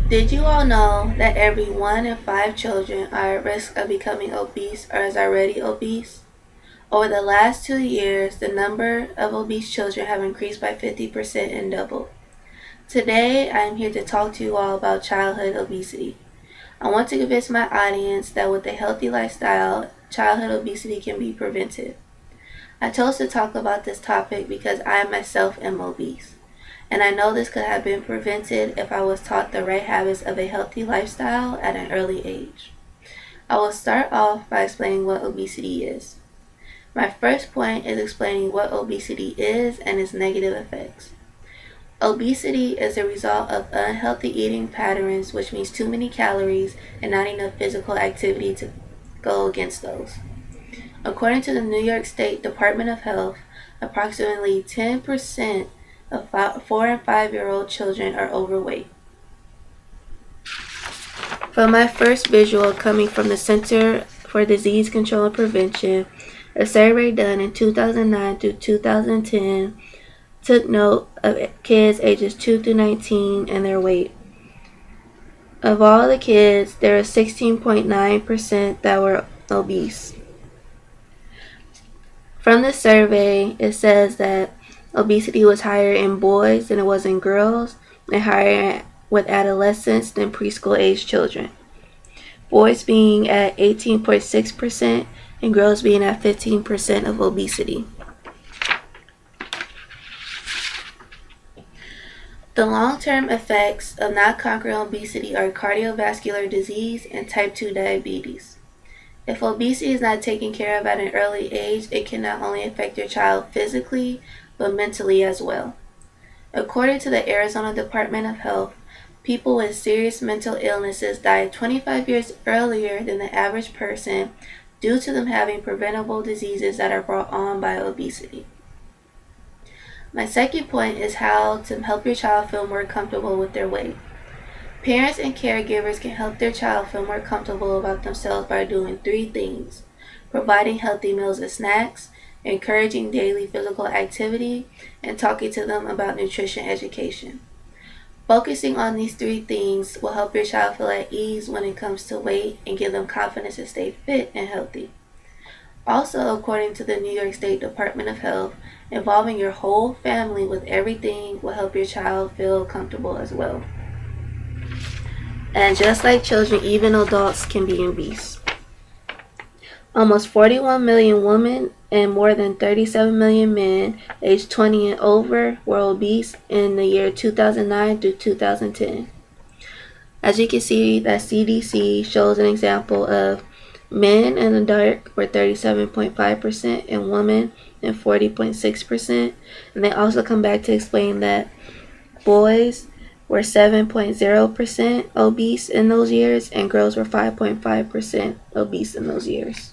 Did you all know that every 1 in 5 children are at risk of becoming obese or is already obese? Over the last 2 years, the number of obese children have increased by 50% and doubled. Today, I am here to talk to you all about childhood obesity. I want to convince my audience that with a healthy lifestyle, childhood obesity can be prevented. I chose to talk about this topic because I myself am obese, and I know this could have been prevented if I was taught the right habits of a healthy lifestyle at an early age. I will start off by explaining what obesity is. My first point is explaining what obesity is and its negative effects. Obesity is a result of unhealthy eating patterns, which means too many calories and not enough physical activity to go against those. According to the New York State Department of Health, approximately 10% of 4 and 5-year-old children are overweight. From my first visual coming from the Center for Disease Control and Prevention, a survey done in 2009 through 2010 took note of kids ages 2 through 19 and their weight. Of all the kids, there was 16.9% that were obese. From the survey, it says that obesity was higher in boys than it was in girls, and higher with adolescents than preschool age children. Boys being at 18.6% and girls being at 15% of obesity. The long-term effects of not conquering obesity are cardiovascular disease and type 2 diabetes. If obesity is not taken care of at an early age, it can not only affect your child physically, but mentally as well. According to the Arizona Department of Health, people with serious mental illnesses die 25 years earlier than the average person due to them having preventable diseases that are brought on by obesity. My second point is how to help your child feel more comfortable with their weight. Parents and caregivers can help their child feel more comfortable about themselves by doing 3 things: providing healthy meals and snacks, encouraging daily physical activity, and talking to them about nutrition education. Focusing on these 3 things will help your child feel at ease when it comes to weight and give them confidence to stay fit and healthy. Also, according to the New York State Department of Health, involving your whole family with everything will help your child feel comfortable as well. And just like children, even adults can be obese. Almost 41 million women and more than 37 million men aged 20 and over were obese in the year 2009 through 2010. As you can see, that CDC shows an example of men in the dark were 37.5% and women and 40.6%. And they also come back to explain that boys were 7.0% obese in those years and girls were 5.5% obese in those years.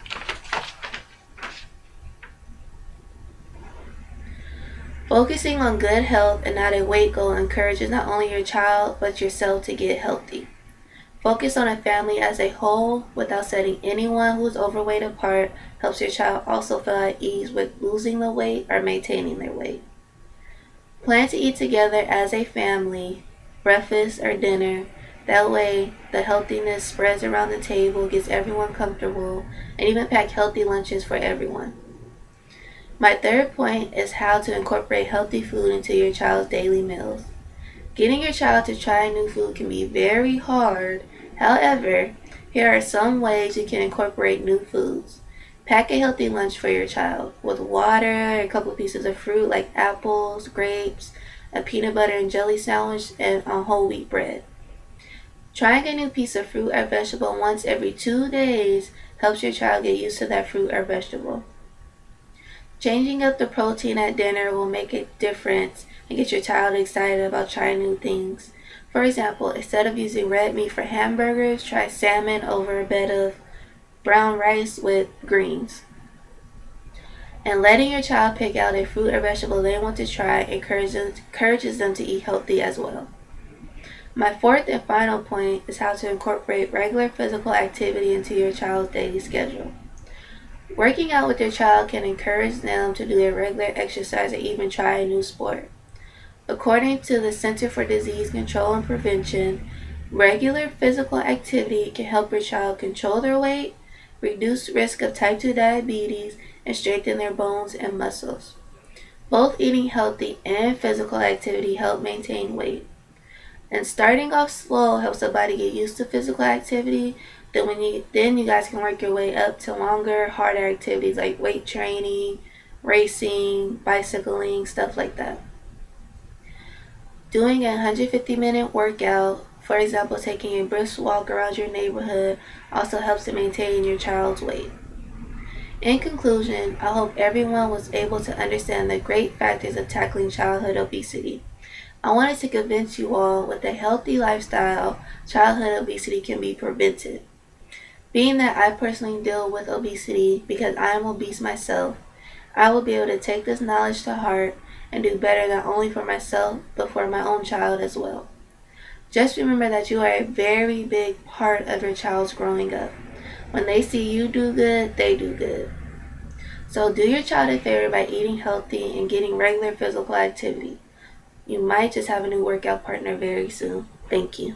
Focusing on good health and not a weight goal encourages not only your child but yourself to get healthy. Focus on a family as a whole without setting anyone who's overweight apart helps your child also feel at ease with losing the weight or maintaining their weight. Plan to eat together as a family, breakfast or dinner. That way, the healthiness spreads around the table, gets everyone comfortable, and even pack healthy lunches for everyone. My third point is how to incorporate healthy food into your child's daily meals. Getting your child to try new food can be very hard. However, here are some ways you can incorporate new foods. Pack a healthy lunch for your child with water, a couple pieces of fruit like apples, grapes, a peanut butter and jelly sandwich, and whole wheat bread. Trying a new piece of fruit or vegetable once every 2 days helps your child get used to that fruit or vegetable. Changing up the protein at dinner will make a difference and get your child excited about trying new things. For example, instead of using red meat for hamburgers, try salmon over a bed of brown rice with greens. And letting your child pick out a fruit or vegetable they want to try encourages them to eat healthy as well. My fourth and final point is how to incorporate regular physical activity into your child's daily schedule. Working out with your child can encourage them to do a regular exercise or even try a new sport. According to the Center for Disease Control and Prevention, Regular physical activity can help your child control their weight, reduce risk of type 2 diabetes, and strengthen their bones and muscles. Both eating healthy and physical activity help maintain weight. And starting off slow helps the body get used to physical activity. Then you guys can work your way up to longer, harder activities like weight training, racing, bicycling, stuff like that. Doing a 150-minute workout, for example, taking a brisk walk around your neighborhood, also helps to maintain your child's weight. In conclusion, I hope everyone was able to understand the great factors of tackling childhood obesity. I wanted to convince you all with a healthy lifestyle, childhood obesity can be prevented. Being that I personally deal with obesity because I am obese myself, I will be able to take this knowledge to heart and do better not only for myself, but for my own child as well. Just remember that you are a very big part of your child's growing up. When they see you do good, they do good. So do your child a favor by eating healthy and getting regular physical activity. You might just have a new workout partner very soon. Thank you.